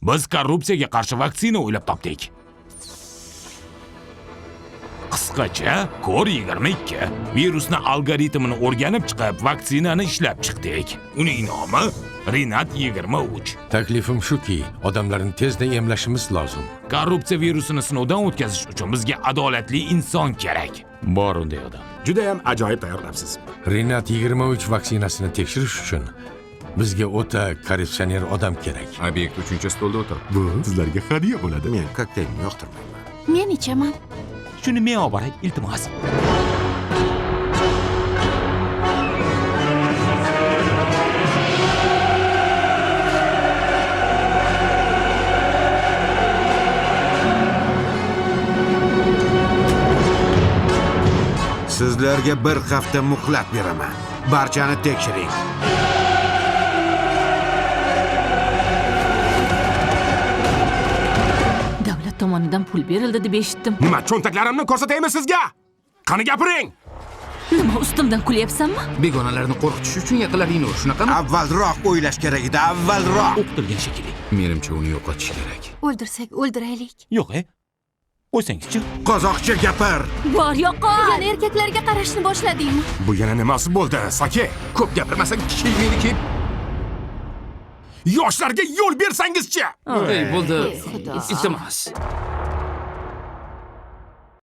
Biz korrupsiyaga qarshi vaksina o'ylab topdik. Qisqacha, Kor-22 virusni algoritmini o'rganib chiqib, vaksinani ishlab chiqdik. Uning nomi Rinat 23. Taklifim shuki, odamlarni tezda emlashimiz lozim. Korrupsiya virusini sinovdan o'tkazish uchun bizga adolatli inson kerak. Bor unday odam. Juda ham ajoyib tayyorlabsiz. Rinat 23 vaksinasini tekshirish uchun bizga o'ta korrupsioner odam kerak. Obyekt 3-stolda o'tirib. Bu sizlarga hadya bo'ladi. Men kokteylni yoqtirmayman. Men ichaman. Shuni men olib boray, iltimos. Sizlarga bir hafta muhlat beraman. Barchani tekshiring. Davlat tomonidan pul berildi deb eshitdim. Nima, cho'ntaklarimni ko'rsataymi sizga? Qani gapiring. Nima ustimdan kulyapsanmi? Begonalarni qo'rqitish uchun yaqinlaringni ur, shunaqami? Avvalroq o'ylash kerak edi, avvalroq. O'qitilgan shekilli. Menimcha uni yo'qotish kerak. O'ldirsak, o'ldiraylik. Yo'q, qo'ysangizchi. Qozoqcha gapir. Bor yo'qol. Yana erkaklarga qarashni boshladingmi? Bu yana nimasi bo'ldi, Sake? Ko'p gapirmasang, kiyimini kiyib. Yoshlarga yo'l bersangizchi. Ey, bo'ldi. Xudo. Iltimos.